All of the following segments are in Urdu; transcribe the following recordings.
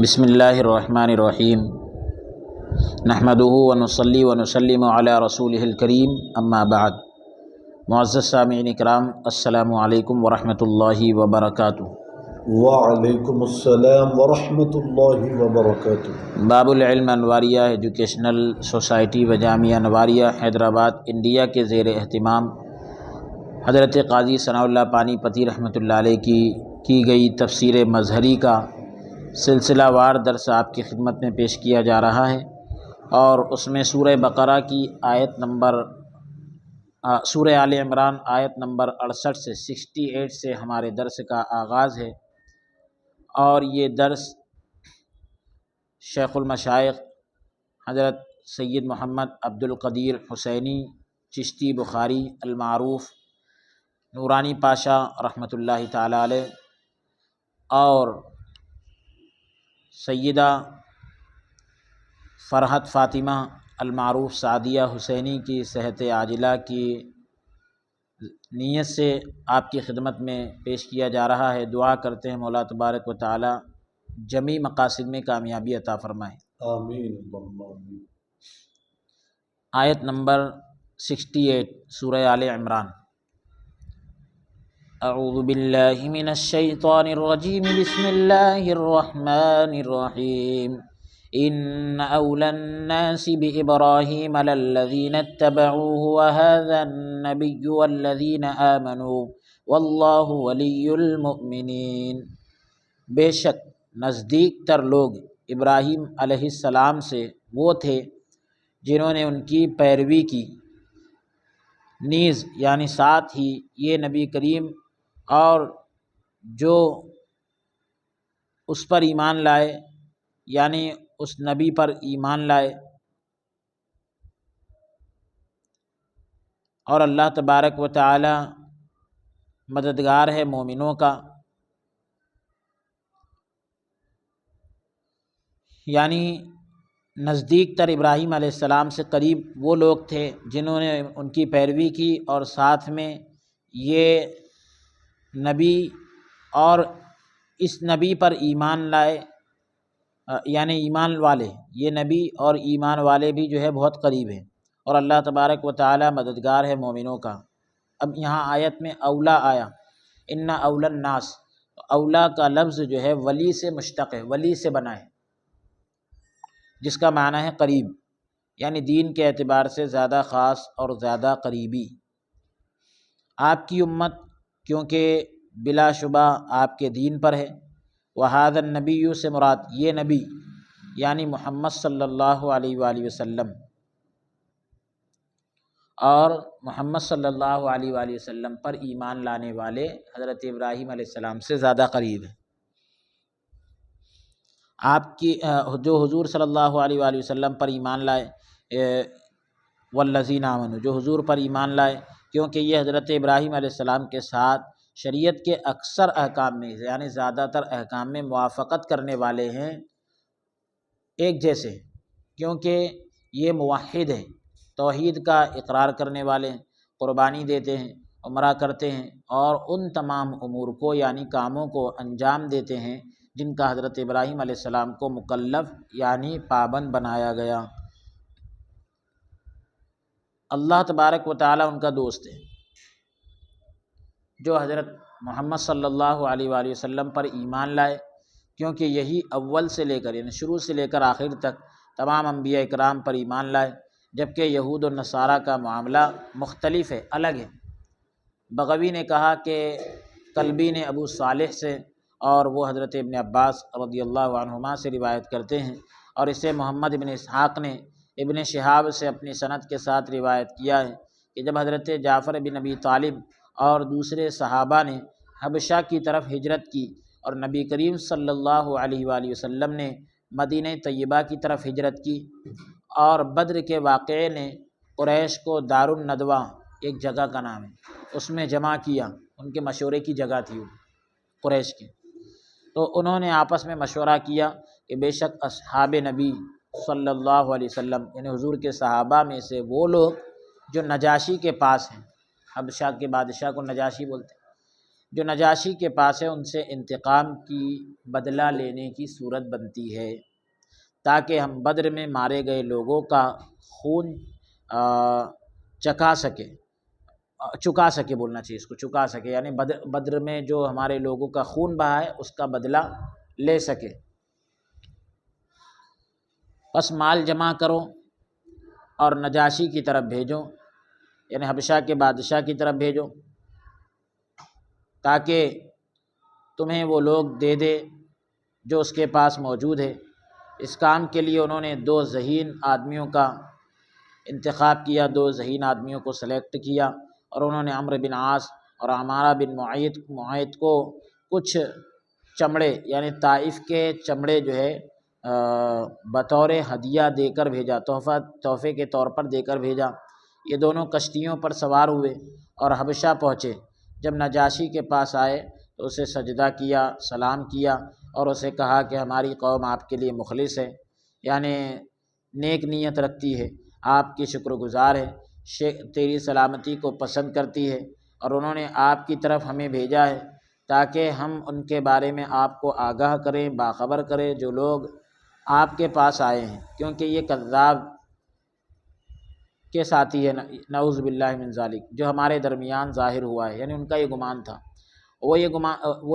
بسم اللہ الرحمن الرحیم نحمدہ ونصلی ونسلم علی رسولہ الکریم اما بعد۔ معزز سامعین اکرام، السلام علیکم ورحمۃ اللہ وبرکاتہ۔ وعلیکم السلام ورحمۃ اللہ وبرکاتہ۔ باب العلم انواریہ ایجوکیشنل سوسائٹی و جامعہ انواریہ حیدرآباد انڈیا کے زیر اہتمام حضرت قاضی ثناء اللہ پانی پتی رحمۃ اللہ علیہ کی گئی تفسیر مظہری کا سلسلہ وار درس آپ کی خدمت میں پیش کیا جا رہا ہے، اور اس میں سورہ بقرہ کی سورہ آل عمران آیت نمبر 68 سے 68 سے ہمارے درس کا آغاز ہے، اور یہ درس شیخ المشائخ حضرت سید محمد عبد القدیر حسینی چشتی بخاری المعروف نورانی پاشا رحمۃ اللہ تعالی علیہ اور سیدہ فرحت فاطمہ المعروف سعدیہ حسینی کی صحت عاجلہ کی نیت سے آپ کی خدمت میں پیش کیا جا رہا ہے۔ دعا کرتے ہیں مولا تبارک و تعالی جمیع مقاصد میں کامیابی عطا فرمائے، آمین اللہم آمین۔ آیت نمبر 68 سورہ آل عمران۔ اعوذ باللہ من الشیطان الرجیم، بسم اللہ الرحمن الرحیم۔ ان اولی الناس بابراہیم للذین اتبعوه وهذا النبی والذین آمنوا واللہ ولی المؤمنین۔ بے شک نزدیک تر لوگ ابراہیم علیہ السلام سے وہ تھے جنہوں نے ان کی پیروی کی، نیز یعنی ساتھ ہی یہ نبی کریم اور جو اس پر ایمان لائے، یعنی اس نبی پر ایمان لائے، اور اللہ تبارک و تعالی مددگار ہے مومنوں کا، یعنی نزدیک تر ابراہیم علیہ السلام سے قریب وہ لوگ تھے جنہوں نے ان کی پیروی کی، اور ساتھ میں یہ نبی اور اس نبی پر ایمان لائے، یعنی ایمان والے، یہ نبی اور ایمان والے بھی جو ہے بہت قریب ہیں، اور اللہ تبارک و تعالی مددگار ہے مومنوں کا۔ اب یہاں آیت میں اولا آیا، ان اولا الناس، اولا کا لفظ جو ہے ولی سے مشتق ہے، ولی سے بنا ہے، جس کا معنی ہے قریب، یعنی دین کے اعتبار سے زیادہ خاص اور زیادہ قریبی۔ آپ کی امت کیونکہ بلا شبہ آپ کے دین پر ہے، وہذا النبی سے مراد یہ نبی یعنی محمد صلی اللہ علیہ وآلہ وسلم، اور محمد صلی اللہ علیہ وآلہ وسلم پر ایمان لانے والے حضرت ابراہیم علیہ السلام سے زیادہ قریب ہیں۔ آپ کی جو حضور صلی اللہ علیہ وآلہ وسلم پر ایمان لائے، والذین آمنوا، جو حضور پر ایمان لائے، کیونکہ یہ حضرت ابراہیم علیہ السلام کے ساتھ شریعت کے اکثر احکام میں، یعنی زیادہ تر احکام میں موافقت کرنے والے ہیں، ایک جیسے، کیونکہ یہ موحد ہیں، توحید کا اقرار کرنے والے ہیں، قربانی دیتے ہیں، عمرہ کرتے ہیں، اور ان تمام امور کو یعنی کاموں کو انجام دیتے ہیں جن کا حضرت ابراہیم علیہ السلام کو مکلف یعنی پابند بنایا گیا۔ اللہ تبارک و تعالی ان کا دوست ہے، جو حضرت محمد صلی اللہ علیہ وآلہ وسلم پر ایمان لائے، کیونکہ یہی اول سے لے کر یعنی شروع سے لے کر آخر تک تمام انبیاء اکرام پر ایمان لائے، جبکہ یہود و نصارہ کا معاملہ مختلف ہے، الگ ہے۔ بغوی نے کہا کہ کلبی نے ابو صالح سے، اور وہ حضرت ابن عباس رضی اللہ عنہما سے روایت کرتے ہیں، اور اسے محمد بن اسحاق نے ابن شہاب سے اپنی سند کے ساتھ روایت کیا ہے کہ جب حضرت جعفر بن ابی طالب اور دوسرے صحابہ نے حبشہ کی طرف ہجرت کی، اور نبی کریم صلی اللہ علیہ وآلہ وسلم نے مدینہ طیبہ کی طرف ہجرت کی، اور بدر کے واقعے نے قریش کو دار الندوہ ایک جگہ کا نام ہے اس میں جمع کیا، ان کے مشورے کی جگہ تھی وہ قریش کی، تو انہوں نے آپس میں مشورہ کیا کہ بے شک اصحاب نبی صلی اللہ علیہ وسلم یعنی حضور کے صحابہ میں سے وہ لوگ جو نجاشی کے پاس ہیں، حبشہ کے بادشاہ کو نجاشی بولتے ہیں، جو نجاشی کے پاس ہے ان سے انتقام کی بدلہ لینے کی صورت بنتی ہے، تاکہ ہم بدر میں مارے گئے لوگوں کا خون چکا سکے بولنا چاہیے اس کو، چکا سکے، یعنی بدر میں جو ہمارے لوگوں کا خون بہا ہے اس کا بدلہ لے سکے۔ پس مال جمع کرو اور نجاشی کی طرف بھیجو، یعنی حبشہ کے بادشاہ کی طرف بھیجو، تاکہ تمہیں وہ لوگ دے دے جو اس کے پاس موجود ہے۔ اس کام کے لیے انہوں نے 2 ذہین آدمیوں کا انتخاب کیا، 2 ذہین آدمیوں کو سلیکٹ کیا، اور انہوں نے عمرو بن عاص اور عمارہ بن معیط کو کچھ چمڑے یعنی طائف کے چمڑے جو ہے بطور ہدیہ دے کر بھیجا، تحفے کے طور پر دے کر بھیجا۔ یہ دونوں کشتیوں پر سوار ہوئے اور حبشہ پہنچے۔ جب نجاشی کے پاس آئے تو اسے سجدہ کیا، سلام کیا اور اسے کہا کہ ہماری قوم آپ کے لیے مخلص ہے، یعنی نیک نیت رکھتی ہے، آپ کی شکر گزار ہے، تیری سلامتی کو پسند کرتی ہے، اور انہوں نے آپ کی طرف ہمیں بھیجا ہے تاکہ ہم ان کے بارے میں آپ کو آگاہ کریں، باخبر کریں جو لوگ آپ کے پاس آئے ہیں، کیونکہ یہ کذاب کے ساتھی ہے، نعوذ باللہ من ذالک، جو ہمارے درمیان ظاہر ہوا ہے، یعنی ان کا یہ گمان تھا۔ وہ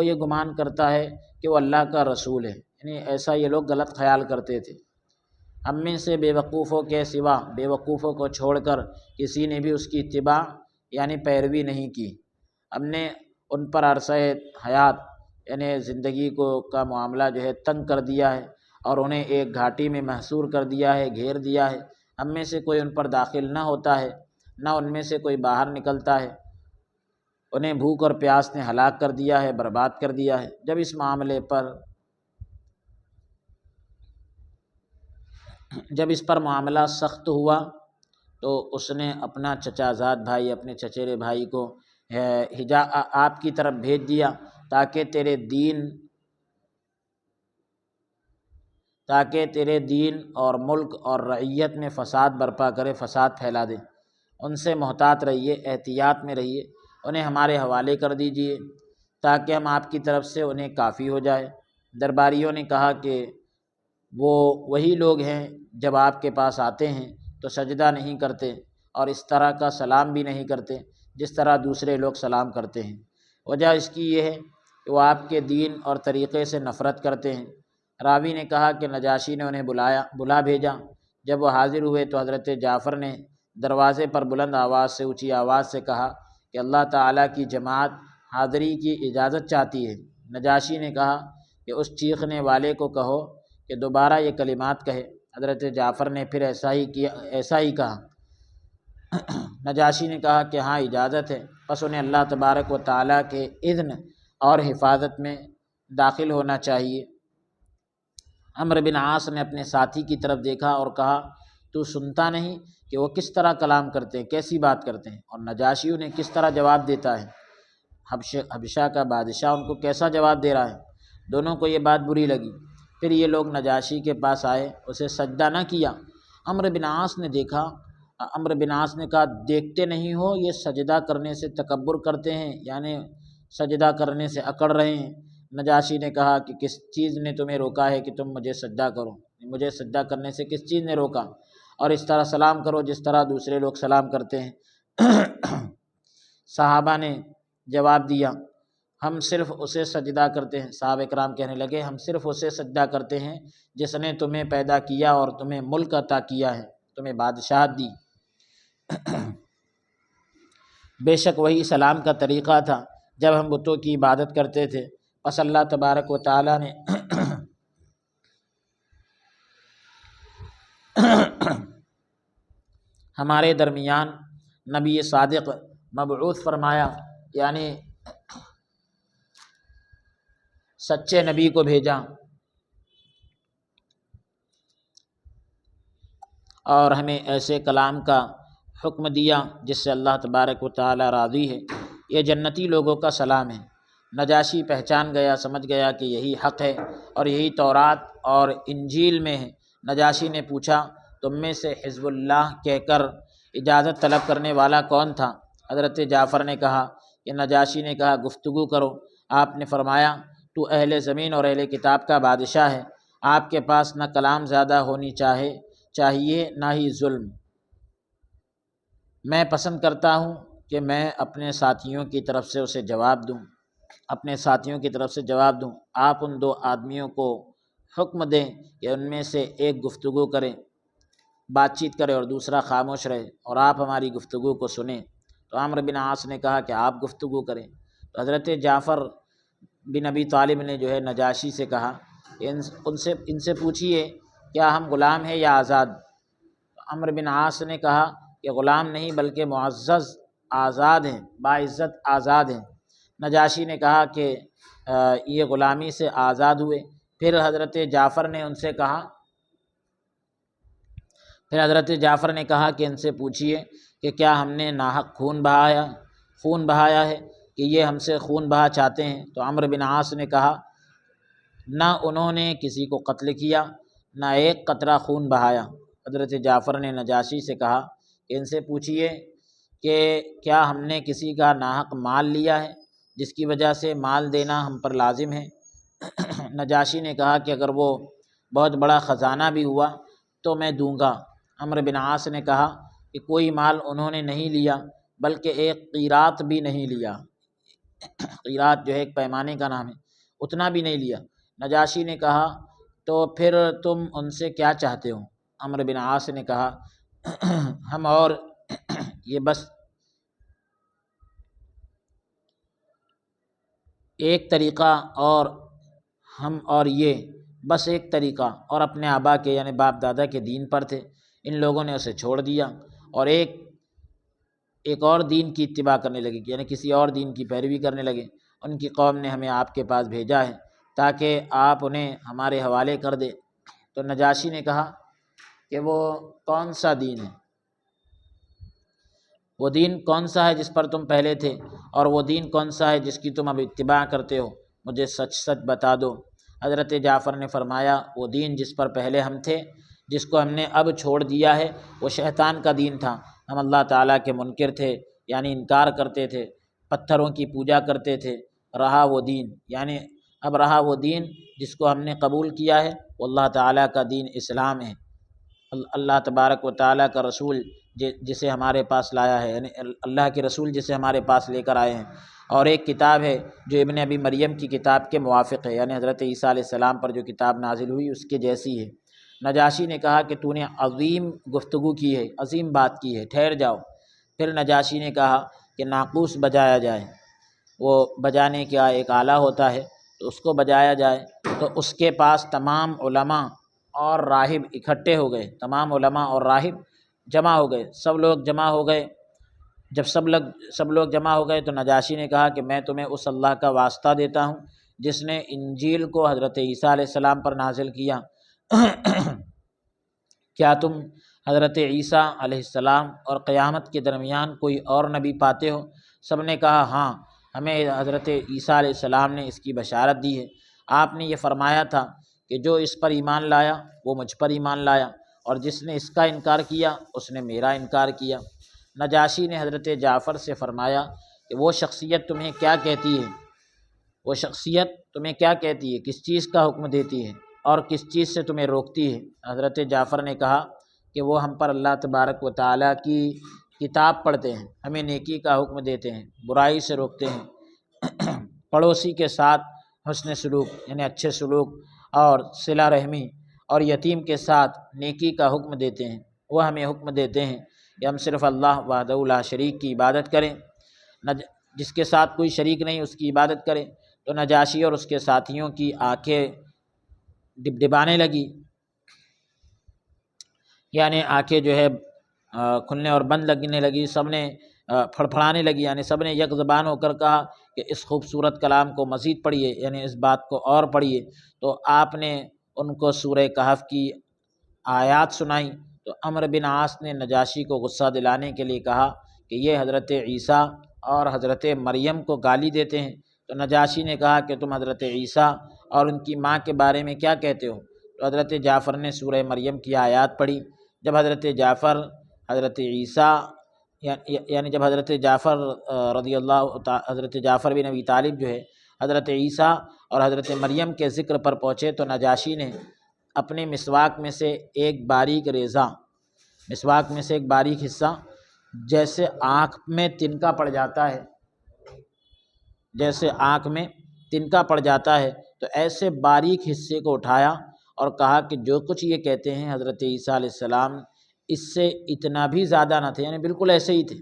یہ گمان کرتا ہے کہ وہ اللہ کا رسول ہے، یعنی ایسا یہ لوگ غلط خیال کرتے تھے۔ ہم میں سے بیوقوفوں کے سوا، بیوقوفوں کو چھوڑ کر کسی نے بھی اس کی اتباع یعنی پیروی نہیں کی۔ ہم نے ان پر عرصہ حیات یعنی زندگی کا معاملہ جو ہے تنگ کر دیا ہے، اور انہیں ایک گھاٹی میں محصور کر دیا ہے، گھیر دیا ہے۔ ہم میں سے کوئی ان پر داخل نہ ہوتا ہے، نہ ان میں سے کوئی باہر نکلتا ہے۔ انہیں بھوک اور پیاس نے ہلاک کر دیا ہے، برباد کر دیا ہے۔ جب اس پر معاملہ سخت ہوا تو اس نے اپنا چچا زاد بھائی، اپنے چچیرے بھائی کو آپ کی طرف بھیج دیا تاکہ تیرے دین اور ملک اور رعیت میں فساد برپا کرے، فساد پھیلا دے۔ ان سے محتاط رہیے، احتیاط میں رہیے، انہیں ہمارے حوالے کر دیجیے تاکہ ہم آپ کی طرف سے انہیں کافی ہو جائے۔ درباریوں نے کہا کہ وہ وہی لوگ ہیں جب آپ کے پاس آتے ہیں تو سجدہ نہیں کرتے اور اس طرح کا سلام بھی نہیں کرتے جس طرح دوسرے لوگ سلام کرتے ہیں۔ وجہ اس کی یہ ہے کہ وہ آپ کے دین اور طریقے سے نفرت کرتے ہیں۔ راوی نے کہا کہ نجاشی نے انہیں بلا بھیجا۔ جب وہ حاضر ہوئے تو حضرت جعفر نے دروازے پر بلند آواز سے، اونچی آواز سے کہا کہ اللہ تعالیٰ کی جماعت حاضری کی اجازت چاہتی ہے۔ نجاشی نے کہا کہ اس چیخنے والے کو کہو کہ دوبارہ یہ کلمات کہے۔ حضرت جعفر نے پھر ایسا ہی کہا۔ نجاشی نے کہا کہ ہاں اجازت ہے۔ پس انہیں اللہ تبارک و تعالیٰ کے اذن اور حفاظت میں داخل ہونا چاہیے۔ عمرو بن عاص نے اپنے ساتھی کی طرف دیکھا اور کہا تو سنتا نہیں کہ وہ کس طرح کلام کرتے ہیں، کیسی بات کرتے ہیں، اور نجاشی انہیں کس طرح جواب دیتا ہے، حبشہ کا بادشاہ ان کو کیسا جواب دے رہا ہے۔ دونوں کو یہ بات بری لگی۔ پھر یہ لوگ نجاشی کے پاس آئے، اسے سجدہ نہ کیا۔ عمرو بن عاص نے کہا دیکھتے نہیں ہو یہ سجدہ کرنے سے تکبر کرتے ہیں، یعنی سجدہ کرنے سے اکڑ رہے ہیں۔ نجاشی نے کہا کہ کس چیز نے تمہیں روکا ہے کہ تم مجھے سجدہ کرو، مجھے سجدہ کرنے سے کس چیز نے روکا، اور اس طرح سلام کرو جس طرح دوسرے لوگ سلام کرتے ہیں۔ صحابہ نے جواب دیا ہم صرف اسے سجدہ کرتے ہیں، صحابہ کرام کہنے لگے ہم صرف اسے سجدہ کرتے ہیں جس نے تمہیں پیدا کیا اور تمہیں ملک عطا کیا ہے، تمہیں بادشاہت دی۔ بے شک وہی سلام کا طریقہ تھا جب ہم بتوں کی عبادت کرتے تھے۔ پس اللہ تبارک و تعالیٰ نے ہمارے درمیان نبی صادق مبعوث فرمایا، یعنی سچے نبی کو بھیجا، اور ہمیں ایسے کلام کا حکم دیا جس سے اللہ تبارک و تعالیٰ راضی ہے۔ یہ جنتی لوگوں کا سلام ہے۔ نجاشی پہچان گیا، سمجھ گیا کہ یہی حق ہے اور یہی تورات اور انجیل میں ہے۔ نجاشی نے پوچھا تم میں سے حزب اللہ کہہ کر اجازت طلب کرنے والا کون تھا؟ حضرت جعفر نے کہا کہ نجاشی نے کہا گفتگو کرو۔ آپ نے فرمایا تو اہل زمین اور اہل کتاب کا بادشاہ ہے، آپ کے پاس نہ کلام زیادہ ہونی چاہیے نہ ہی ظلم۔ میں پسند کرتا ہوں کہ میں اپنے ساتھیوں کی طرف سے اسے جواب دوں، آپ ان دو آدمیوں کو حکم دیں کہ ان میں سے ایک گفتگو کریں، بات چیت کرے اور دوسرا خاموش رہے، اور آپ ہماری گفتگو کو سنیں۔ تو عمرو بن عاص نے کہا کہ آپ گفتگو کریں۔ تو حضرت جعفر بن ابی طالب نے جو ہے نجاشی سے کہا کہ ان سے پوچھیے کیا ہم غلام ہیں یا آزاد؟ عمرو بن عاص نے کہا کہ غلام نہیں بلکہ معزز آزاد ہیں، باعزت آزاد ہیں۔ نجاشی نے کہا کہ یہ غلامی سے آزاد ہوئے۔ پھر حضرت جعفر نے کہا کہ ان سے پوچھیے کہ کیا ہم نے ناحق خون بہایا ہے کہ یہ ہم سے خون بہا چاہتے ہیں؟ تو عمرو بن عاص نے کہا نہ انہوں نے کسی کو قتل کیا نہ ایک قطرہ خون بہایا۔ حضرت جعفر نے نجاشی سے کہا کہ ان سے پوچھیے کہ کیا ہم نے کسی کا ناحق مال لیا ہے جس کی وجہ سے مال دینا ہم پر لازم ہے؟ نجاشی نے کہا کہ اگر وہ بہت بڑا خزانہ بھی ہوا تو میں دوں گا۔ عمرو بن عاص نے کہا کہ کوئی مال انہوں نے نہیں لیا بلکہ ایک قیراط بھی نہیں لیا، قیراط جو ہے ایک پیمانے کا نام ہے، اتنا بھی نہیں لیا۔ نجاشی نے کہا تو پھر تم ان سے کیا چاہتے ہو؟ عمرو بن عاص نے کہا ہم اور یہ بس ایک طریقہ اور اپنے آبا کے یعنی باپ دادا کے دین پر تھے، ان لوگوں نے اسے چھوڑ دیا اور ایک اور دین کی اتباع کرنے لگے، یعنی کسی اور دین کی پیروی کرنے لگے۔ ان کی قوم نے ہمیں آپ کے پاس بھیجا ہے تاکہ آپ انہیں ہمارے حوالے کر دیں۔ تو نجاشی نے کہا کہ وہ کون سا دین ہے؟ وہ دین کون سا ہے جس پر تم پہلے تھے، اور وہ دین کون سا ہے جس کی تم اب اتباع کرتے ہو؟ مجھے سچ سچ بتا دو۔ حضرت جعفر نے فرمایا وہ دین جس پر پہلے ہم تھے، جس کو ہم نے اب چھوڑ دیا ہے، وہ شیطان کا دین تھا۔ ہم اللہ تعالیٰ کے منکر تھے، یعنی انکار کرتے تھے، پتھروں کی پوجا کرتے تھے۔ اب رہا وہ دین جس کو ہم نے قبول کیا ہے، وہ اللہ تعالیٰ کا دین اسلام ہے۔ اللہ تبارک و تعالیٰ کا رسول جسے ہمارے پاس لایا ہے، یعنی اللہ کے رسول جسے ہمارے پاس لے کر آئے ہیں، اور ایک کتاب ہے جو ابن ابی مریم کی کتاب کے موافق ہے، یعنی حضرت عیسیٰ علیہ السلام پر جو کتاب نازل ہوئی اس کے جیسی ہے۔ نجاشی نے کہا کہ تو نے عظیم گفتگو کی ہے، عظیم بات کی ہے، ٹھہر جاؤ۔ پھر نجاشی نے کہا کہ ناقوس بجایا جائے، وہ بجانے کا ایک آلہ ہوتا ہے، تو اس کو بجایا جائے۔ تو اس کے پاس تمام علماء اور راہب اکٹھے ہو گئے، تمام علماء اور راہب جمع ہو گئے، سب لوگ جمع ہو گئے۔ جب سب لوگ جمع ہو گئے تو نجاشی نے کہا کہ میں تمہیں اس اللہ کا واسطہ دیتا ہوں جس نے انجیل کو حضرت عیسیٰ علیہ السلام پر نازل کیا۔ کیا تم حضرت عیسیٰ علیہ السلام اور قیامت کے درمیان کوئی اور نبی پاتے ہو؟ سب نے کہا ہاں، ہمیں حضرت عیسیٰ علیہ السلام نے اس کی بشارت دی ہے۔ آپ نے یہ فرمایا تھا کہ جو اس پر ایمان لایا وہ مجھ پر ایمان لایا، اور جس نے اس کا انکار کیا اس نے میرا انکار کیا۔ نجاشی نے حضرت جعفر سے فرمایا کہ وہ شخصیت تمہیں کیا کہتی ہے، کس چیز کا حکم دیتی ہے اور کس چیز سے تمہیں روکتی ہے؟ حضرت جعفر نے کہا کہ وہ ہم پر اللہ تبارک و تعالیٰ کی کتاب پڑھتے ہیں، ہمیں نیکی کا حکم دیتے ہیں، برائی سے روکتے ہیں، پڑوسی کے ساتھ حسن سلوک یعنی اچھے سلوک اور صلہ رحمی، اور یتیم کے ساتھ نیکی کا حکم دیتے ہیں۔ وہ ہمیں حکم دیتے ہیں کہ ہم صرف اللہ وحدہ لا شریک کی عبادت کریں، جس کے ساتھ کوئی شریک نہیں اس کی عبادت کریں۔ تو نجاشی اور اس کے ساتھیوں کی آنکھیں ڈبڈبانے لگی، یعنی آنکھیں جو ہے کھلنے اور بند لگنے لگی، سب نے پھڑپھڑانے لگی، یعنی سب نے یک زبان ہو کر کہا کہ اس خوبصورت کلام کو مزید پڑھیے، یعنی اس بات کو اور پڑھیے۔ تو آپ نے ان کو سورہ کہف کی آیات سنائی۔ تو عمرو بن عاص نے نجاشی کو غصہ دلانے کے لیے کہا کہ یہ حضرت عیسیٰ اور حضرت مریم کو گالی دیتے ہیں۔ تو نجاشی نے کہا کہ تم حضرت عیسیٰ اور ان کی ماں کے بارے میں کیا کہتے ہو؟ تو حضرت جعفر نے سورہ مریم کی آیات پڑھی۔ جب حضرت جعفر حضرت عیسیٰ یعنی جب حضرت جعفر حضرت جعفر بن ابی طالب جو ہے حضرت عیسیٰ اور حضرت مریم کے ذکر پر پہنچے تو نجاشی نے اپنے مسواک میں سے ایک باریک ریزہ، مسواک میں سے ایک باریک حصہ، جیسے آنکھ میں تنکا پڑ جاتا ہے، جیسے آنکھ میں تنکا پڑ جاتا ہے، تو ایسے باریک حصے کو اٹھایا اور کہا کہ جو کچھ یہ کہتے ہیں حضرت عیسیٰ علیہ السلام اس سے اتنا بھی زیادہ نہ تھے، یعنی بالکل ایسے ہی تھے۔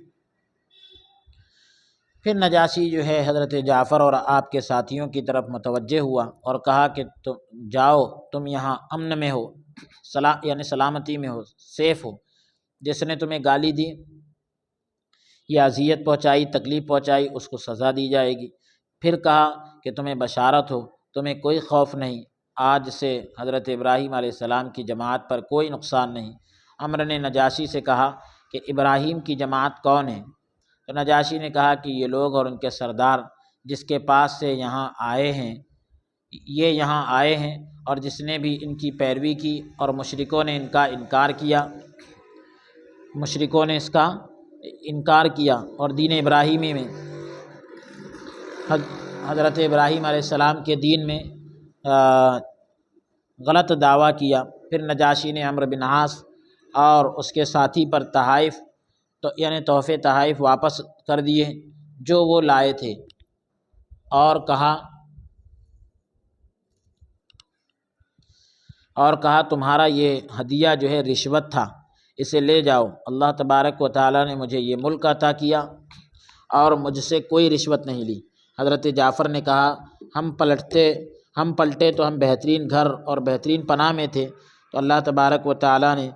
پھر نجاشی جو ہے حضرت جعفر اور آپ کے ساتھیوں کی طرف متوجہ ہوا اور کہا کہ تم جاؤ، تم یہاں امن میں ہو، یعنی سلامتی میں ہو، سیف ہو، جس نے تمہیں گالی دی یا اذیت پہنچائی، تکلیف پہنچائی، اس کو سزا دی جائے گی۔ پھر کہا کہ تمہیں بشارت ہو، تمہیں کوئی خوف نہیں، آج سے حضرت ابراہیم علیہ السلام کی جماعت پر کوئی نقصان نہیں۔ عمرو نے نجاشی سے کہا کہ ابراہیم کی جماعت کون ہے؟ تو نجاشی نے کہا کہ یہ لوگ اور ان کے سردار جس کے پاس سے یہاں آئے ہیں، یہ یہاں آئے ہیں، اور جس نے بھی ان کی پیروی کی اور مشرکوں نے ان کا انکار کیا، مشرکوں نے اس کا انکار کیا اور دین ابراہیمی میں حضرت ابراہیم علیہ السلام کے دین میں غلط دعویٰ کیا۔ پھر نجاشی نے عمرو بن عاص اور اس کے ساتھی پر تحائف یعنی تحفے تحائف واپس کر دیے جو وہ لائے تھے، اور کہا تمہارا یہ ہدیہ جو ہے رشوت تھا، اسے لے جاؤ، اللہ تبارک و تعالیٰ نے مجھے یہ ملک عطا کیا اور مجھ سے کوئی رشوت نہیں لی۔ حضرت جعفر نے کہا ہم پلٹے تو ہم بہترین گھر اور بہترین پناہ میں تھے، تو اللہ تبارک و تعالیٰ نے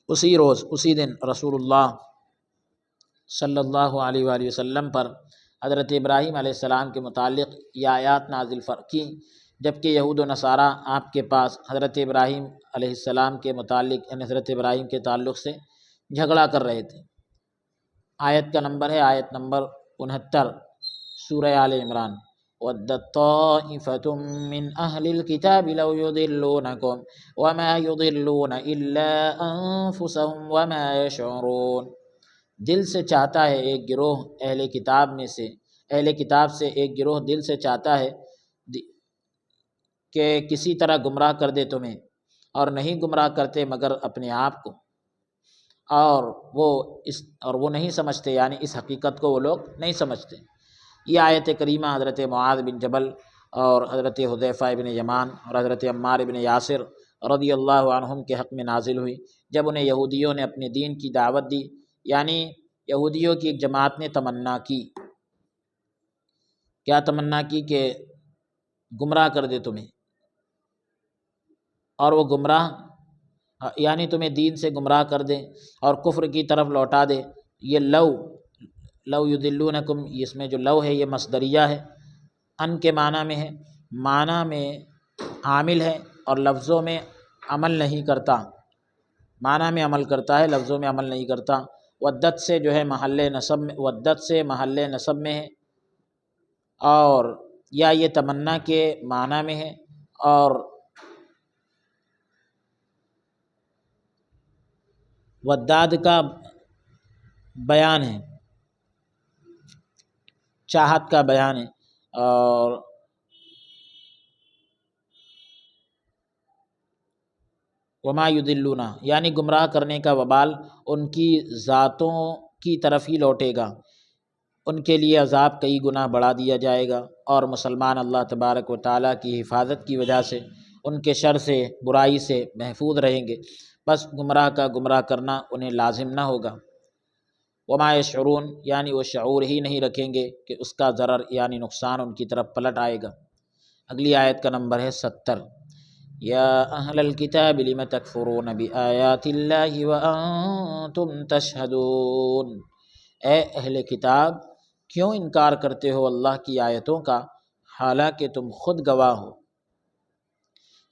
اسی دن رسول اللہ صلی اللہ علیہ وآلہ وسلم پر حضرت ابراہیم علیہ السلام کے متعلق یہ آیات نازل کی، جبکہ یہود و نصارہ آپ کے پاس حضرت ابراہیم علیہ السلام کے متعلق یعنی حضرت ابراہیم کے تعلق سے جھگڑا کر رہے تھے۔ آیت کا نمبر ہے آیت نمبر 69 سورہ آل عمران۔ وَدَّتْ طَائِفَةٌ مِّنْ أَهْلِ الْكِتَابِ لَوْ يُضِلُّونَكُمْ وَمَا يُضِلُّونَ إِلَّا أَنفُسَهُمْ وَمَا يَشْعُرُونَ۔ دل سے چاہتا ہے ایک گروہ اہل کتاب سے ایک گروہ دل سے چاہتا ہے کہ کسی طرح گمراہ کر دے تمہیں، اور نہیں گمراہ کرتے مگر اپنے آپ کو، اور وہ نہیں سمجھتے، یعنی اس حقیقت کو وہ لوگ نہیں سمجھتے۔ یہ آیت کریمہ حضرت معاذ بن جبل اور حضرت حذیفہ بن یمان اور حضرت عمار بن یاسر رضی اللہ عنہم کے حق میں نازل ہوئی، جب انہیں یہودیوں نے اپنے دین کی دعوت دی، یعنی یہودیوں کی ایک جماعت نے تمنا کی، کیا تمنا کی کہ گمراہ کر دے تمہیں، اور وہ گمراہ یعنی تمہیں دین سے گمراہ کر دے اور کفر کی طرف لوٹا دے۔ یہ لو یضلونکم، اس میں جو لو ہے یہ مصدریہ ہے، ان کے معنی میں ہے، معنی میں عامل ہے اور لفظوں میں عمل نہیں کرتا، معنی میں عمل کرتا ہے، لفظوں میں عمل نہیں کرتا۔ ودت سے جو ہے ودت سے محل نصب میں ہے، اور یا یہ تمنا کے معنی میں ہے، اور وداد کا بیان ہے، چاہت کا بیان ہے، اور وما یضلون یعنی گمراہ کرنے کا وبال ان کی ذاتوں کی طرف ہی لوٹے گا، ان کے لیے عذاب کئی گنا بڑھا دیا جائے گا، اور مسلمان اللہ تبارک و تعالیٰ کی حفاظت کی وجہ سے ان کے شر سے، برائی سے محفوظ رہیں گے، بس گمراہ کرنا انہیں لازم نہ ہوگا۔ وما یشعرون یعنی وہ شعور ہی نہیں رکھیں گے کہ اس کا ضرر یعنی نقصان ان کی طرف پلٹ آئے گا۔ اگلی آیت کا نمبر ہے 70۔ یا اہل الکتاب لم تکفرون بآیات اللہ وانتم تشہدون، اے اہل کتاب کیوں انکار کرتے ہو اللہ کی آیتوں کا حالانکہ تم خود گواہ ہو۔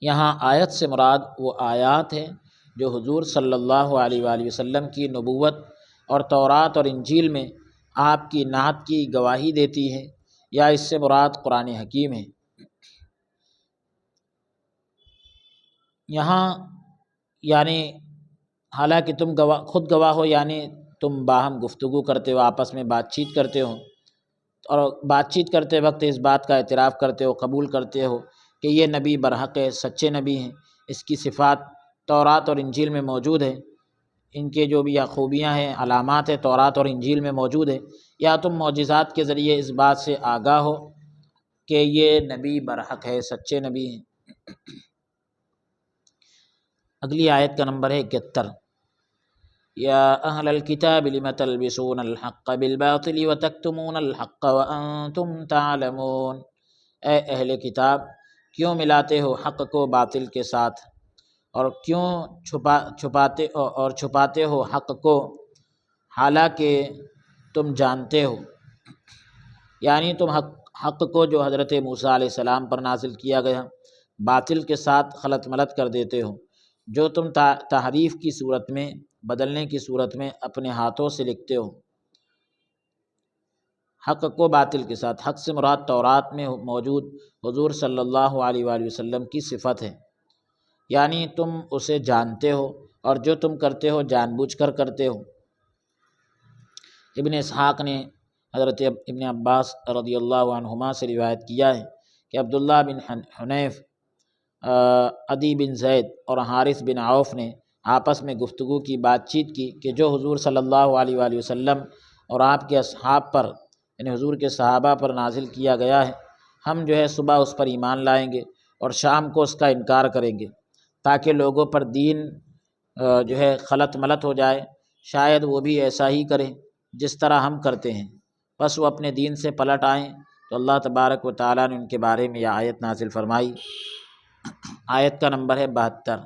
یہاں آیت سے مراد وہ آیات ہیں جو حضور صلی اللہ علیہ وآلہ وسلم کی نبوت اور تورات اور انجیل میں آپ کی نعت کی گواہی دیتی ہے، یا اس سے مراد قرآن حکیم ہے۔ یہاں یعنی حالانکہ تم خود گواہ ہو، یعنی تم باہم گفتگو کرتے ہو، آپس میں بات چیت کرتے ہو، اور بات چیت کرتے وقت اس بات کا اعتراف کرتے ہو، قبول کرتے ہو کہ یہ نبی برحق ہے، سچے نبی ہیں، اس کی صفات تورات اور انجیل میں موجود ہے، ان کے جو بھی خوبیاں ہیں، علامات ہیں، تورات اور انجیل میں موجود ہے، یا تم معجزات کے ذریعے اس بات سے آگاہ ہو کہ یہ نبی برحق ہے، سچے نبی ہیں۔ اگلی آیت کا نمبر ہے 71۔ یا اہل الکتاب لم تلبسون الحق بالباطل وتکتمون الحق وانتم تعلمون، اے اہل کتاب کیوں ملاتے ہو حق کو باطل کے ساتھ، اور کیوں چھپاتے ہو حق کو حالانکہ تم جانتے ہو، یعنی تم حق کو جو حضرت موسیٰ علیہ السلام پر نازل کیا گیا باطل کے ساتھ خلط ملط کر دیتے ہو، جو تم تحریف کی صورت میں، بدلنے کی صورت میں اپنے ہاتھوں سے لکھتے ہو۔ حق کو باطل کے ساتھ، حق سے مراد تورات میں موجود حضور صلی اللہ علیہ وآلہ وسلم کی صفت ہے، یعنی تم اسے جانتے ہو اور جو تم کرتے ہو جان بوجھ کر کرتے ہو۔ ابن اسحاق نے حضرت ابن عباس رضی اللہ عنہما سے روایت کیا ہے کہ عبداللہ بن حنیف، عدی بن زید اور حارث بن عوف نے آپس میں گفتگو کی، بات چیت کی کہ جو حضور صلی اللہ علیہ وآلہ وسلم اور آپ کے اصحاب پر، یعنی حضور کے صحابہ پر نازل کیا گیا ہے، ہم جو ہے صبح اس پر ایمان لائیں گے اور شام کو اس کا انکار کریں گے، تاکہ لوگوں پر دین جو ہے خلط ملط ہو جائے، شاید وہ بھی ایسا ہی کریں جس طرح ہم کرتے ہیں، بس وہ اپنے دین سے پلٹ آئیں۔ تو اللہ تبارک و تعالیٰ نے ان کے بارے میں یہ آیت نازل فرمائی۔ آیت کا نمبر ہے 72۔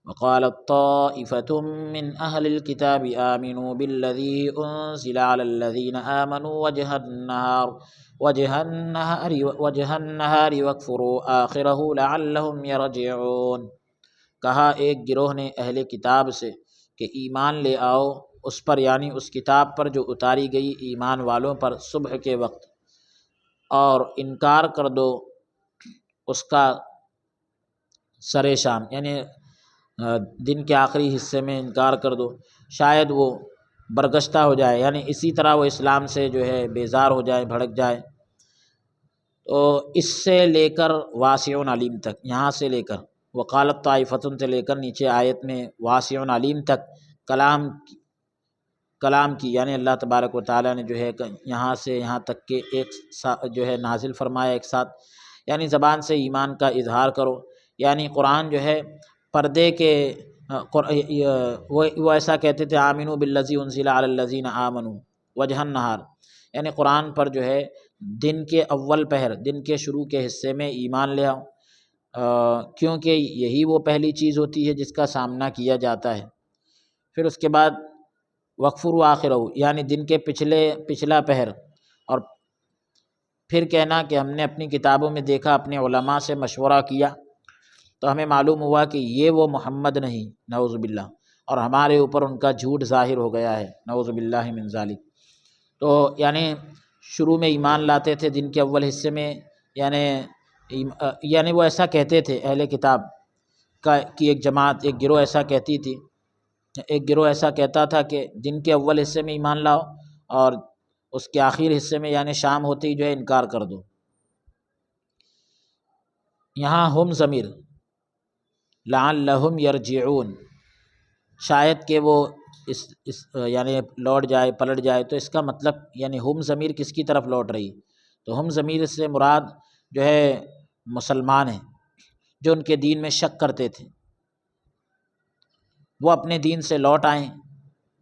وقالت طائفة من أهل الكتاب آمنوا بالذي أنزل على الذين آمنوا وجه النهار واكفروا آخره لعلهم يرجعون، کہا ایک گروہ نے اہل کتاب سے کہ ایمان لے آؤ اس پر، یعنی اس کتاب پر جو اتاری گئی ایمان والوں پر صبح کے وقت، اور انکار کر دو اس کا سر شام، یعنی دن کے آخری حصے میں انکار کر دو، شاید وہ برگشتہ ہو جائے، یعنی اسی طرح وہ اسلام سے جو ہے بیزار ہو جائے، بھڑک جائے۔ تو اس سے لے کر واسع علیم تک، یہاں سے لے کر وقالت طائفتن سے لے کر نیچے آیت میں واسع علیم تک کلام کی، یعنی اللہ تبارک و تعالیٰ نے جو ہے یہاں سے یہاں تک کہ ایک جو ہے نازل فرمایا ایک ساتھ، یعنی زبان سے ایمان کا اظہار کرو، یعنی قرآن جو ہے پردے کے، وہ ایسا کہتے تھے آمنوا بالذی انزل علی الذین آمنوا وجہ النہار، یعنی قرآن پر جو ہے دن کے اول پہر، دن کے شروع کے حصے میں ایمان لے آؤ، کیونکہ یہی وہ پہلی چیز ہوتی ہے جس کا سامنا کیا جاتا ہے۔ پھر اس کے بعد وکفروا آخرہ، یعنی دن کے پچھلا پہر، اور پھر کہنا کہ ہم نے اپنی کتابوں میں دیکھا، اپنے علماء سے مشورہ کیا تو ہمیں معلوم ہوا کہ یہ وہ محمد نہیں، نعوذ باللہ، اور ہمارے اوپر ان کا جھوٹ ظاہر ہو گیا ہے، نعوذ باللہ من ذالک۔ تو یعنی شروع میں ایمان لاتے تھے دن کے اول حصے میں، یعنی وہ ایسا کہتے تھے، اہل کتاب کی ایک جماعت، ایک گروہ ایسا کہتی تھی، ایک گروہ ایسا کہتا تھا کہ دن کے اول حصے میں ایمان لاؤ اور اس کے آخر حصے میں یعنی شام ہوتے ہی جو ہے انکار کر دو۔ یہاں ہم ضمیر لعلہم یرجعون، شاید کہ وہ اس یعنی لوٹ جائے، پلٹ جائے، تو اس کا مطلب یعنی ہم ضمیر کس کی طرف لوٹ رہی؟ تو ہم ضمیر سے مراد جو ہے مسلمان ہیں جو ان کے دین میں شک کرتے تھے، وہ اپنے دین سے لوٹ آئیں،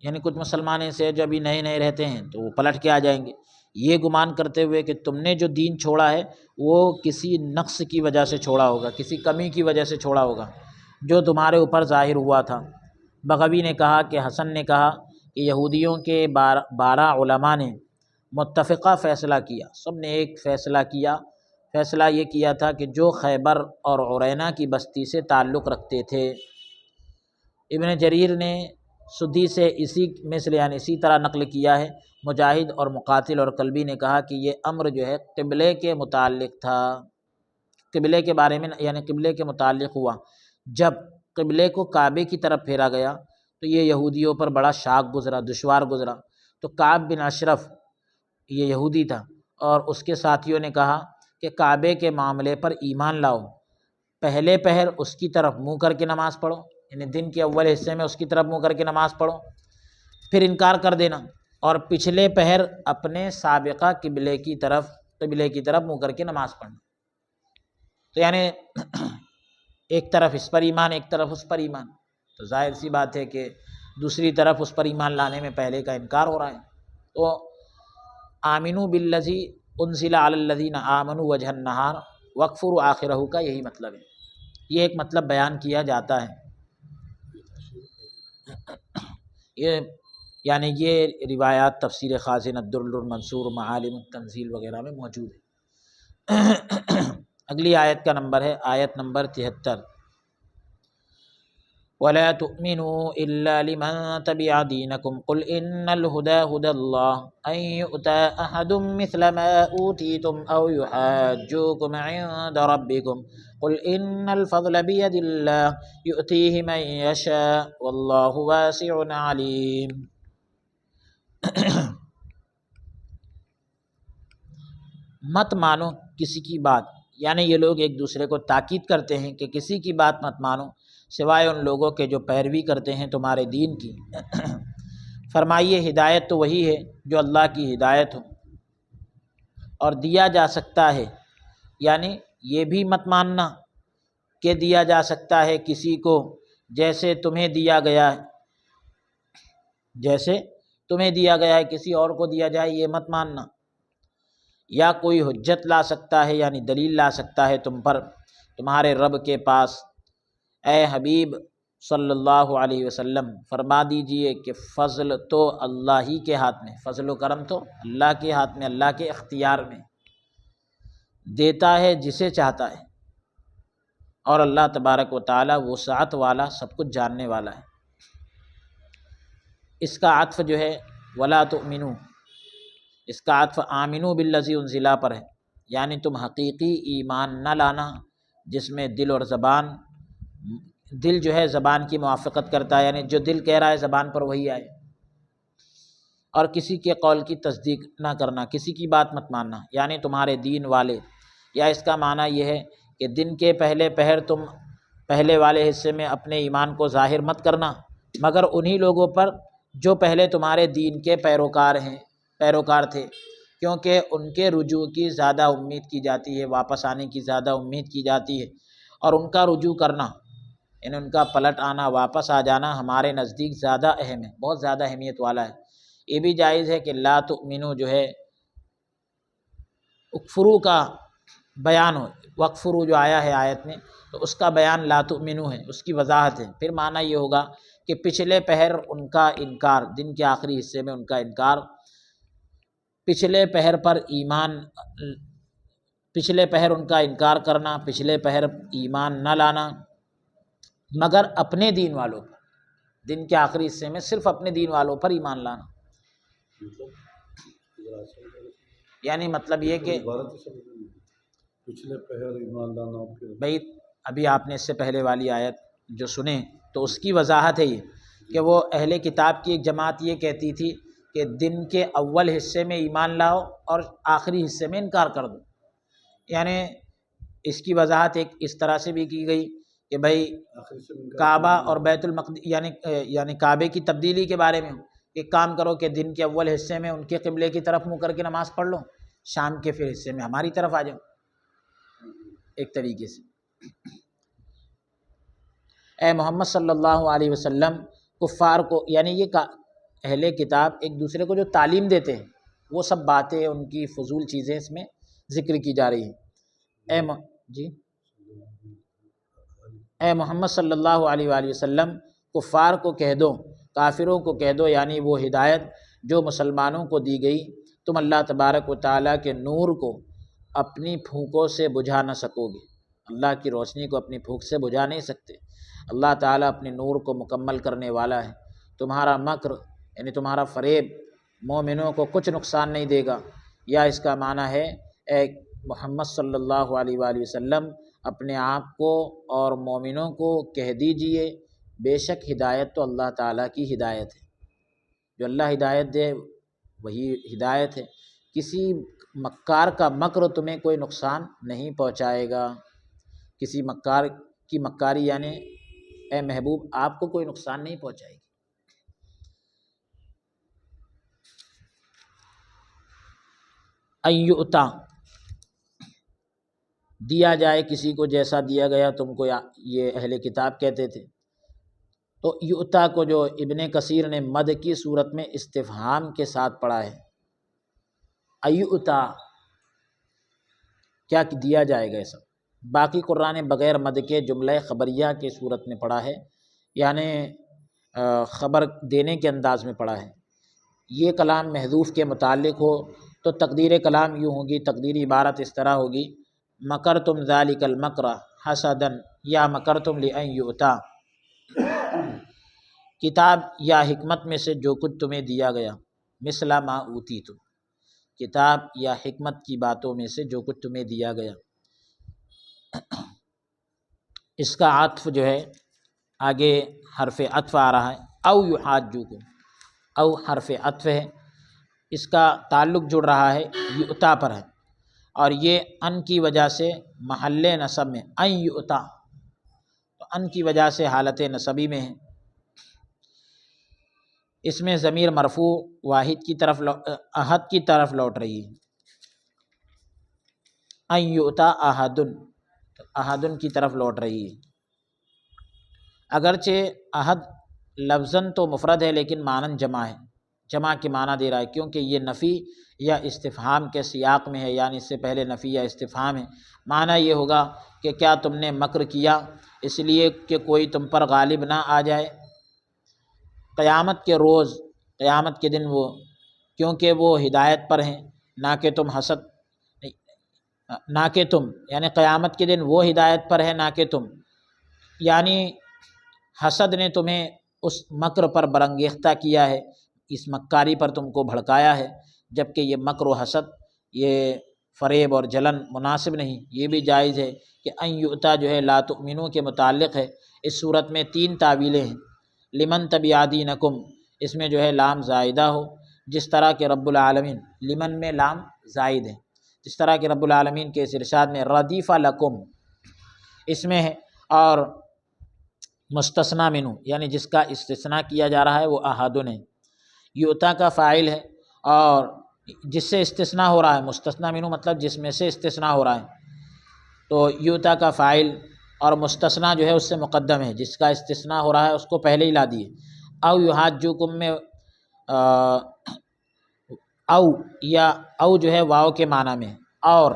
یعنی کچھ مسلمان ایسے جو ابھی نئے نئے رہتے ہیں تو وہ پلٹ کے آ جائیں گے، یہ گمان کرتے ہوئے کہ تم نے جو دین چھوڑا ہے وہ کسی نقص کی وجہ سے چھوڑا ہوگا، کسی کمی کی وجہ سے چھوڑا ہوگا جو تمہارے اوپر ظاہر ہوا تھا۔ بغوی نے کہا کہ حسن نے کہا کہ یہودیوں کے 12 علماء نے متفقہ فیصلہ کیا، سب نے ایک فیصلہ کیا، فیصلہ یہ کیا تھا کہ جو خیبر اور عرینہ کی بستی سے تعلق رکھتے تھے، ابن جریر نے سدی سے اسی مثل یعنی اسی طرح نقل کیا ہے، مجاہد اور مقاتل اور کلبی نے کہا کہ یہ امر جو ہے قبلے کے متعلق تھا، قبلے کے بارے میں، یعنی قبلے کے متعلق ہوا، جب قبلے کو کعبے کی طرف پھیرا گیا تو یہ یہودیوں پر بڑا شاق گزرا، دشوار گزرا۔ تو کعب بن اشرف یہ یہودی تھا، اور اس کے ساتھیوں نے کہا کہ کعبے کے معاملے پر ایمان لاؤ، پہلے پہر اس کی طرف منہ کر کے نماز پڑھو، یعنی دن کے اول حصے میں اس کی طرف منہ کر کے نماز پڑھو، پھر انکار کر دینا، اور پچھلے پہر اپنے سابقہ قبلے کی طرف منہ کر کے نماز پڑھنا۔ تو یعنی ایک طرف اس پر ایمان، ایک طرف اس پر ایمان، تو ظاہر سی بات ہے کہ دوسری طرف اس پر ایمان لانے میں پہلے کا انکار ہو رہا ہے۔ تو آمنوا بالذی انزل علی الذین آمنوا وجہ النہار واکفروا آخرہ کا یہی مطلب ہے۔ یہ ایک مطلب بیان کیا جاتا ہے، یعنی یہ روایات تفسیر خازن الدر المنصور معالم التنزیل وغیرہ میں موجود ہے۔ اگلی آیت کا نمبر ہے آیت نمبر 73۔ وَلَا تُؤْمِنُوا إِلَّا لِمَن تَبِعَ دِينَكُمْ قُلْ إِنَّ الْهُدَى هُدَى اللَّهِ أَن يُؤْتَىٰ أَحَدٌ مِثْلَ مَا أُوتِيتُمْ أَوْ يُحَاجُّوكُمْ عِندَ رَبِّكُمْ قُلْ إِنَّ الْفَضْلَ بِيَدِ اللَّهِ يُؤْتِيهِ مَن يَشَاءُ وَاللَّهُ وَاسِعٌ عَلِيمٌ۔ مت مانو کسی کی بات، یعنی یہ لوگ ایک دوسرے کو تاکید کرتے ہیں کہ کسی کی بات مت مانو سوائے ان لوگوں کے جو پیروی کرتے ہیں تمہارے دین کی۔ فرمائیے ہدایت تو وہی ہے جو اللہ کی ہدایت ہو، اور دیا جا سکتا ہے، یعنی یہ بھی مت ماننا کہ دیا جا سکتا ہے کسی کو جیسے تمہیں دیا گیا ہے، جیسے تمہیں دیا گیا ہے کسی اور کو دیا جائے، یہ مت ماننا۔ یا کوئی حجت لا سکتا ہے، یعنی دلیل لا سکتا ہے تم پر تمہارے رب کے پاس۔ اے حبیب صلی اللہ علیہ وسلم فرما دیجئے کہ فضل تو اللہ ہی کے ہاتھ میں، فضل و کرم تو اللہ کے ہاتھ میں، اللہ کے اختیار میں، دیتا ہے جسے چاہتا ہے، اور اللہ تبارک و تعالی وسعت والا، سب کچھ جاننے والا ہے۔ اس کا عطف جو ہے ولا تؤمنوا، اس کا عطف آمنوا بالذی انزل پر ہے، یعنی تم حقیقی ایمان نہ لانا جس میں دل اور زبان، دل جو ہے زبان کی موافقت کرتا ہے، یعنی جو دل کہہ رہا ہے زبان پر وہی آئے، اور کسی کے قول کی تصدیق نہ کرنا، کسی کی بات مت ماننا، یعنی تمہارے دین والے۔ یا اس کا معنی یہ ہے کہ دن کے پہلے پہر تم پہلے والے حصے میں اپنے ایمان کو ظاہر مت کرنا، مگر انہی لوگوں پر جو پہلے تمہارے دین کے پیروکار تھے، کیونکہ ان کے رجوع کی زیادہ امید کی جاتی ہے، واپس آنے کی زیادہ امید کی جاتی ہے، اور ان کا رجوع کرنا، یعنی ان کا پلٹ آنا، واپس آ جانا ہمارے نزدیک زیادہ اہم ہے، بہت زیادہ اہمیت والا ہے۔ یہ بھی جائز ہے کہ لا تؤمنو جو ہے اکفرو کا بیان ہو، وکفرو جو آیا ہے آیت میں، تو اس کا بیان لا تؤمنو ہے، اس کی وضاحت ہے۔ پھر معنی یہ ہوگا کہ پچھلے پہر ان کا انکار، دن کے آخری حصے میں ان کا انکار، پچھلے پہر پر ایمان، پچھلے پہر ان کا انکار کرنا، پچھلے پہر ایمان نہ لانا، مگر اپنے دین والوں پر، دن کے آخری حصے میں صرف اپنے دین والوں پر ایمان لانا۔ یعنی مطلب یہ کہ پچھلے پہر ایمان لانا، بھائی ابھی آپ نے اس سے پہلے والی آیت جو سنے تو اس کی وضاحت ہے یہ کہ وہ اہل کتاب کی ایک جماعت یہ کہتی تھی کہ دن کے اول حصے میں ایمان لاؤ اور آخری حصے میں انکار کر دو، یعنی اس کی وضاحت ایک اس طرح سے بھی کی گئی کہ بھائی کعبہ اور بیت المقدس، یعنی کعبے کی تبدیلی کے بارے میں ایک کام کرو کہ دن کے اول حصے میں ان کے قبلے کی طرف منہ کر کے نماز پڑھ لو، شام کے پھر حصے میں ہماری طرف آ جاؤ، ایک طریقے سے۔ اے محمد صلی اللہ علیہ وسلم کفار کو، یعنی یہ اہل کتاب ایک دوسرے کو جو تعلیم دیتے ہیں وہ سب باتیں، ان کی فضول چیزیں اس میں ذکر کی جا رہی ہیں۔ اے محمد صلی اللہ علیہ وآلہ وسلم کفار کو کہہ دو، کافروں کو کہہ دو، یعنی وہ ہدایت جو مسلمانوں کو دی گئی تم اللہ تبارک و تعالیٰ کے نور کو اپنی پھونکوں سے بجھا نہ سکو گے، اللہ کی روشنی کو اپنی پھونک سے بجھا نہیں سکتے۔ اللہ تعالیٰ اپنے نور کو مکمل کرنے والا ہے، تمہارا مکر یعنی تمہارا فریب مومنوں کو کچھ نقصان نہیں دے گا۔ یا اس کا معنی ہے اے محمد صلی اللہ علیہ وآلہ وسلم اپنے آپ کو اور مومنوں کو کہہ دیجئے بے شک ہدایت تو اللہ تعالیٰ کی ہدایت ہے، جو اللہ ہدایت دے وہی ہدایت ہے۔ کسی مکار کا مکر تمہیں کوئی نقصان نہیں پہنچائے گا، کسی مکار کی مکاری یعنی اے محبوب آپ کو کوئی نقصان نہیں پہنچائے گی۔ ایُّؤْتَى دیا جائے کسی کو جیسا دیا گیا تم کو، یہ اہل کتاب کہتے تھے۔ تو یؤتا کو جو ابن کثیر نے مد کی صورت میں استفہام کے ساتھ پڑھا ہے، ایُّؤْتَى کیا دیا جائے گا ایسا۔ باقی قرآن بغیر مد کے جملہ خبریہ کی صورت میں پڑھا ہے، یعنی خبر دینے کے انداز میں پڑھا ہے۔ یہ کلام محذوف کے متعلق ہو تو تقدیر کلام یوں ہوگی، تقدیری عبارت اس طرح ہوگی، مکرتم ذالک المکر حسدا یا مکرتم لأن یؤتا، کتاب یا حکمت میں سے جو کچھ تمہیں دیا گیا، مثل ما اوتیتم، کتاب یا حکمت کی باتوں میں سے جو کچھ تمہیں دیا گیا۔ اس کا عطف جو ہے آگے حرف عطف آ رہا ہے، او یحاجوکم، او حرف عطف ہے، اس کا تعلق جڑ رہا ہے یؤتا پر ہے، اور یہ ان کی وجہ سے محل نصب میں ان یؤتا، تو ان کی وجہ سے حالت نصبی میں ہے۔ اس میں ضمیر مرفوع واحد کی طرف احد کی طرف لوٹ رہی ہے، ان یؤتا احد، احد کی طرف لوٹ رہی ہے۔ اگرچہ احد لفظاً تو مفرد ہے لیکن معناً جمع ہے، جمع کے معنی دے رہا ہے، کیونکہ یہ نفی یا استفہام کے سیاق میں ہے، یعنی اس سے پہلے نفی یا استفہام ہے۔ معنی یہ ہوگا کہ کیا تم نے مکر کیا اس لیے کہ کوئی تم پر غالب نہ آ جائے قیامت کے روز، قیامت کے دن، وہ کیونکہ وہ ہدایت پر ہیں، نہ کہ تم حسد، نہ کہ تم، یعنی قیامت کے دن وہ ہدایت پر ہے نہ کہ تم، یعنی حسد نے تمہیں اس مکر پر برانگیختہ کیا ہے، اس مکاری پر تم کو بھڑکایا ہے، جبکہ یہ مکر و حسد، یہ فریب اور جلن مناسب نہیں۔ یہ بھی جائز ہے کہ ان یؤتا جو ہے لا تؤمنو کے متعلق ہے۔ اس صورت میں تین تعویلیں ہیں، لمن تبع دینکم، اس میں جو ہے لام زائدہ ہو، جس طرح کہ رب العالمین، لمن میں لام زائد ہے، جس طرح کہ رب العالمین کے اس ارشاد میں ردیف لکم اس میں ہے، اور مستثنی منہ یعنی جس کا استثناء کیا جا رہا ہے وہ احدن ہے، یؤتا کا فاعل ہے، اور جس سے استثناء ہو رہا ہے، مستثنی منہ مطلب جس میں سے استثناء ہو رہا ہے، تو یؤتا کا فاعل اور مستثنی جو ہے اس سے مقدم ہے، جس کا استثناء ہو رہا ہے اس کو پہلے ہی لا دیے۔ او یحاجوکم میں او یا او جو ہے واو کے معنی میں، اور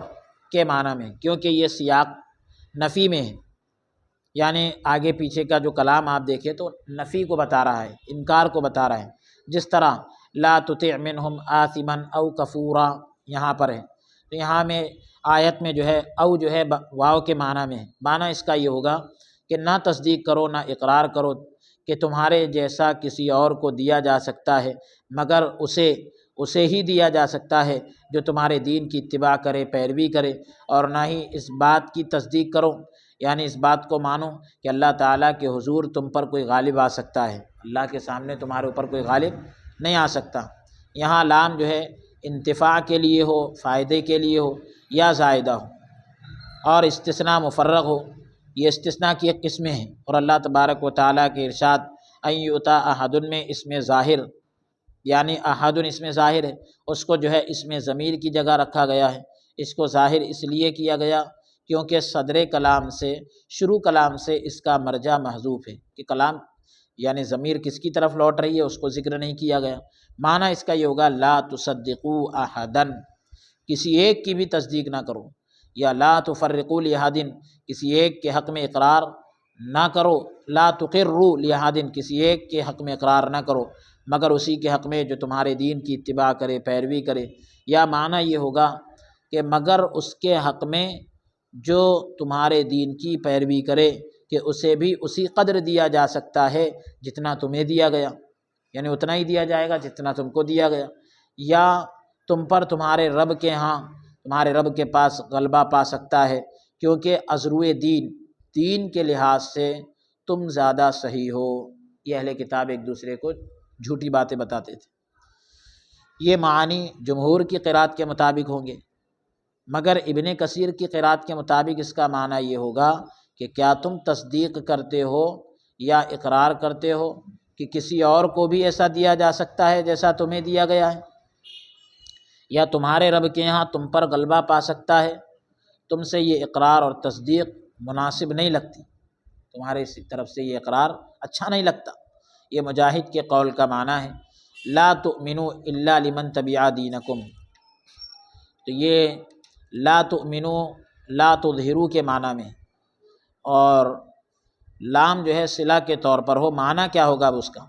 کے معنی میں، کیونکہ یہ سیاق نفی میں ہے، یعنی آگے پیچھے کا جو کلام آپ دیکھیں تو نفی کو بتا رہا ہے، انکار کو بتا رہا ہے، جس طرح لا تطع منہم آثما او کفورا یہاں پر ہے، تو یہاں میں آیت میں جو ہے او جو ہے واو کے معنی میں ہے، معنی اس کا یہ ہوگا کہ نہ تصدیق کرو، نہ اقرار کرو کہ تمہارے جیسا کسی اور کو دیا جا سکتا ہے، مگر اسے ہی دیا جا سکتا ہے جو تمہارے دین کی اتباع کرے، پیروی کرے، اور نہ ہی اس بات کی تصدیق کرو، یعنی اس بات کو مانو کہ اللہ تعالیٰ کے حضور تم پر کوئی غالب آ سکتا ہے، اللہ کے سامنے تمہارے اوپر کوئی غالب نہیں آ سکتا۔ یہاں لام جو ہے انتفاع کے لیے ہو، فائدے کے لیے ہو، یا زائدہ ہو، اور استثناء مفرغ ہو، یہ استثناء کی ایک قسمیں ہیں، اور اللہ تبارک و تعالیٰ کے ارشاد ان یؤتا احد میں اس میں ظاہر، یعنی احد اس میں ظاہر ہے، اس کو جو ہے اس میں ضمیر کی جگہ رکھا گیا ہے، اس کو ظاہر اس لیے کیا گیا کیونکہ صدر کلام سے، شروع کلام سے اس کا مرجع محذوف ہے، کہ کلام یعنی ضمیر کس کی طرف لوٹ رہی ہے اس کو ذکر نہیں کیا گیا۔ معنی اس کا یہ ہوگا لا تصدقوا احدا، کسی ایک کی بھی تصدیق نہ کرو، یا لا تفرقوا لاحد، کسی ایک کے حق میں اقرار نہ کرو، لا تقروا لاحد، کسی ایک کے حق میں اقرار نہ کرو مگر اسی کے حق میں جو تمہارے دین کی اتباع کرے، پیروی کرے، یا معنی یہ ہوگا کہ مگر اس کے حق میں جو تمہارے دین کی پیروی کرے کہ اسے بھی اسی قدر دیا جا سکتا ہے جتنا تمہیں دیا گیا، یعنی اتنا ہی دیا جائے گا جتنا تم کو دیا گیا، یا تم پر تمہارے رب کے ہاں، تمہارے رب کے پاس غلبہ پا سکتا ہے، کیونکہ ازروِ دین کے لحاظ سے تم زیادہ صحیح ہو۔ یہ اہل کتاب ایک دوسرے کو جھوٹی باتیں بتاتے تھے۔ یہ معنی جمہور کی قرات کے مطابق ہوں گے، مگر ابن کثیر کی قرات کے مطابق اس کا معنی یہ ہوگا کہ کیا تم تصدیق کرتے ہو یا اقرار کرتے ہو کہ کسی اور کو بھی ایسا دیا جا سکتا ہے جیسا تمہیں دیا گیا ہے، یا تمہارے رب کے یہاں تم پر غلبہ پا سکتا ہے؟ تم سے یہ اقرار اور تصدیق مناسب نہیں لگتی، تمہارے طرف سے یہ اقرار اچھا نہیں لگتا۔ یہ مجاہد کے قول کا معنی ہے، لا تؤمنوا الا لمن تبع دینکم۔ تو یہ لا تؤمنوا لا تظہروا کے معنی میں، اور لام جو ہے صلہ کے طور پر ہو، معنی کیا ہوگا اس کا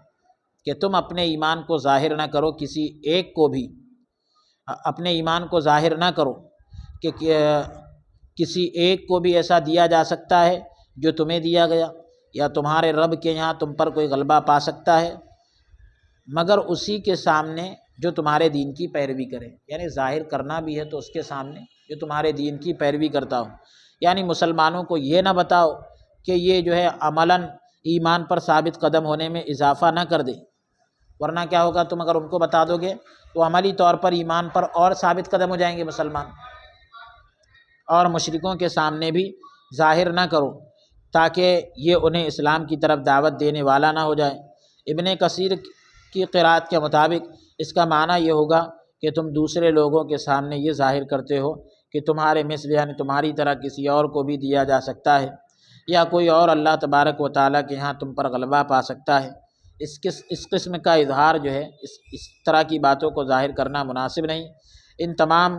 کہ تم اپنے ایمان کو ظاہر نہ کرو، کسی ایک کو بھی اپنے ایمان کو ظاہر نہ کرو کہ کسی ایک کو بھی ایسا دیا جا سکتا ہے جو تمہیں دیا گیا، یا تمہارے رب کے یہاں تم پر کوئی غلبہ پا سکتا ہے، مگر اسی کے سامنے جو تمہارے دین کی پیروی کرے۔ یعنی ظاہر کرنا بھی ہے تو اس کے سامنے جو تمہارے دین کی پیروی کرتا ہو۔ یعنی مسلمانوں کو یہ نہ بتاؤ کہ یہ جو ہے عملاً ایمان پر ثابت قدم ہونے میں اضافہ نہ کر دے، ورنہ کیا ہوگا، تم اگر ان کو بتا دو گے تو عملی طور پر ایمان پر اور ثابت قدم ہو جائیں گے مسلمان۔ اور مشرکوں کے سامنے بھی ظاہر نہ کرو تاکہ یہ انہیں اسلام کی طرف دعوت دینے والا نہ ہو جائے۔ ابن کثیر کی قرات کے مطابق اس کا معنی یہ ہوگا کہ تم دوسرے لوگوں کے سامنے یہ ظاہر کرتے ہو کہ تمہارے مثل یعنی تمہاری طرح کسی اور کو بھی دیا جا سکتا ہے، یا کوئی اور اللہ تبارک و تعالیٰ کے یہاں تم پر غلبہ پا سکتا ہے۔ اس قسم کا اظہار جو ہے، اس طرح کی باتوں کو ظاہر کرنا مناسب نہیں۔ ان تمام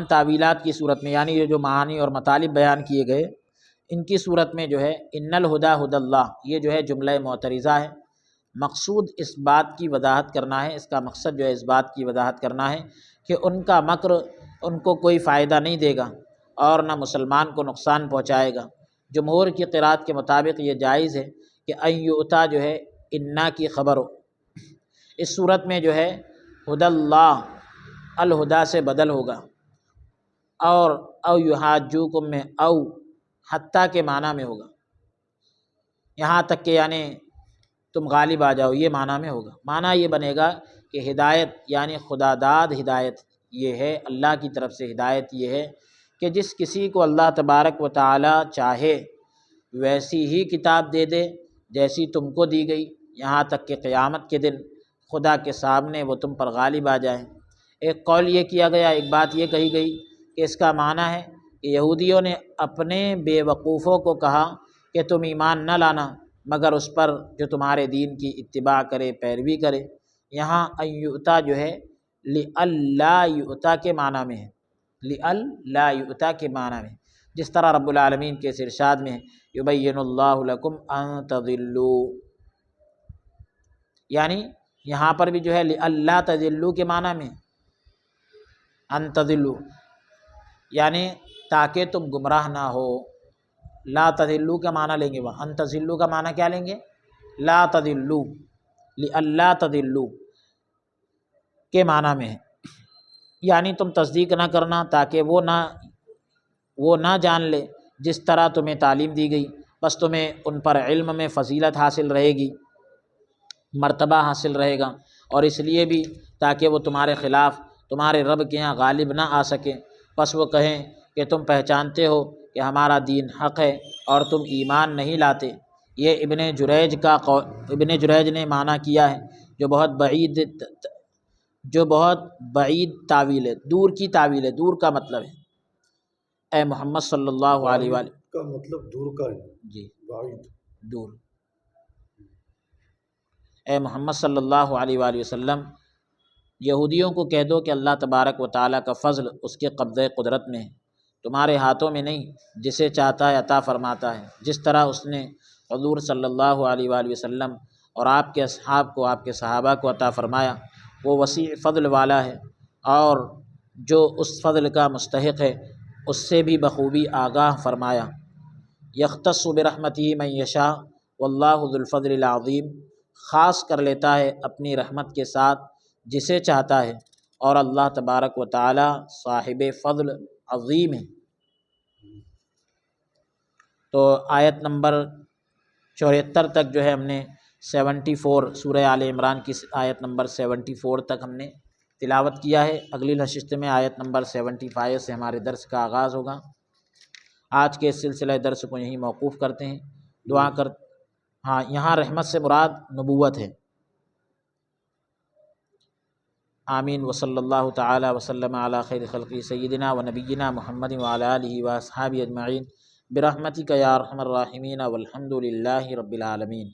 تعویلات کی صورت میں، یعنی یہ جو معانی اور مطالب بیان کیے گئے، ان کی صورت میں جو ہے ان الہدی ہدی اللہ، یہ جو ہے جملہ معترضہ ہے۔ مقصود اس بات کی وضاحت کرنا ہے، اس کا مقصد جو ہے اس بات کی وضاحت کرنا ہے کہ ان کا مکر ان کو کوئی فائدہ نہیں دے گا اور نہ مسلمان کو نقصان پہنچائے گا۔ جمہور کی قرات کے مطابق یہ جائز ہے کہ ان یؤتا جو ہے انا کی خبر ہو، اس صورت میں جو ہے ہدی اللہ الہدا سے بدل ہوگا، اور او یحاجوکم میں او حتیٰ کے معنی میں ہوگا، یہاں تک کہ یعنی تم غالب آ جاؤ، یہ معنی میں ہوگا۔ معنی یہ بنے گا کہ ہدایت یعنی خدا داد ہدایت یہ ہے، اللہ کی طرف سے ہدایت یہ ہے کہ جس کسی کو اللہ تبارک و تعالی چاہے ویسی ہی کتاب دے دے جیسی تم کو دی گئی، یہاں تک کہ قیامت کے دن خدا کے سامنے وہ تم پر غالب آ جائیں۔ ایک قول یہ کیا گیا، ایک بات یہ کہی گئی کہ اس کا معنی ہے کہ یہودیوں نے اپنے بے وقوفوں کو کہا کہ تم ایمان نہ لانا مگر اس پر جو تمہارے دین کی اتباع کرے، پیروی کرے۔ یہاں ان یؤتا جو ہے لئلا یؤتا کے معنی میں ہے، لئلا یؤتا کے معنی میں، جس طرح رب العالمین کے اس ارشاد میں یبین اللہ لکم ان تضلوا، یعنی یہاں پر بھی جو ہے لئلا تضلوا کے معنی میں ان تضلوا، یعنی تاکہ تم گمراہ نہ ہو۔ لا تضلوا کا معنی لیں گے، وہ ان تضلوا کا معنی کیا لیں گے؟ لا تضلوا، لئلا تضلوا کے معنی میں ہے، یعنی تم تصدیق نہ کرنا تاکہ وہ نہ جان لے جس طرح تمہیں تعلیم دی گئی، بس تمہیں ان پر علم میں فضیلت حاصل رہے گی، مرتبہ حاصل رہے گا، اور اس لیے بھی تاکہ وہ تمہارے خلاف تمہارے رب کے یہاں غالب نہ آ سکے، بس وہ کہیں کہ تم پہچانتے ہو کہ ہمارا دین حق ہے اور تم ایمان نہیں لاتے۔ یہ ابن جریج نے معنی کیا ہے جو بہت بعید تعویل ہے، دور کی تعویل ہے، دور کا مطلب ہے اے محمد صلی اللہ علیہ وآلہ کا مطلب دور کا ہے، جی بعید دور، اے محمد صلی اللہ علیہ وآلہ وسلم یہودیوں کو کہہ دو کہ اللہ تبارک و تعالیٰ کا فضل اس کے قبضۂ قدرت میں ہے، تمہارے ہاتھوں میں نہیں، جسے چاہتا ہے عطا فرماتا ہے، جس طرح اس نے حضور صلی اللہ علیہ وآلہ وسلم اور آپ کے اصحاب کو، آپ کے صحابہ کو عطا فرمایا، وہ وسیع فضل والا ہے، اور جو اس فضل کا مستحق ہے اس سے بھی بخوبی آگاہ فرمایا۔ یختص برحمتہ من یشاء واللہ ذو الفضل العظیم، خاص کر لیتا ہے اپنی رحمت کے ساتھ جسے چاہتا ہے، اور اللہ تبارک و تعالی صاحب فضل عظیم ہے۔ تو آیت نمبر 74 تک جو ہے ہم نے 74 سورہ آل عمران کی آیت نمبر 74 تک ہم نے تلاوت کیا ہے۔ اگلی نشست میں آیت نمبر 75 سے ہمارے درس کا آغاز ہوگا۔ آج کے اس سلسلہ درس کو یہیں موقوف کرتے ہیں۔ دعا کر یہاں رحمت سے مراد نبوت ہے۔ آمین۔ وصلی اللہ تعالی وسلم علی خیر خلقی سیدنا و نبینا محمد وعلی آلہ و اصحابہ اجمعین برحمتک یا ارحم الراحمین والحمد للہ رب العالمین۔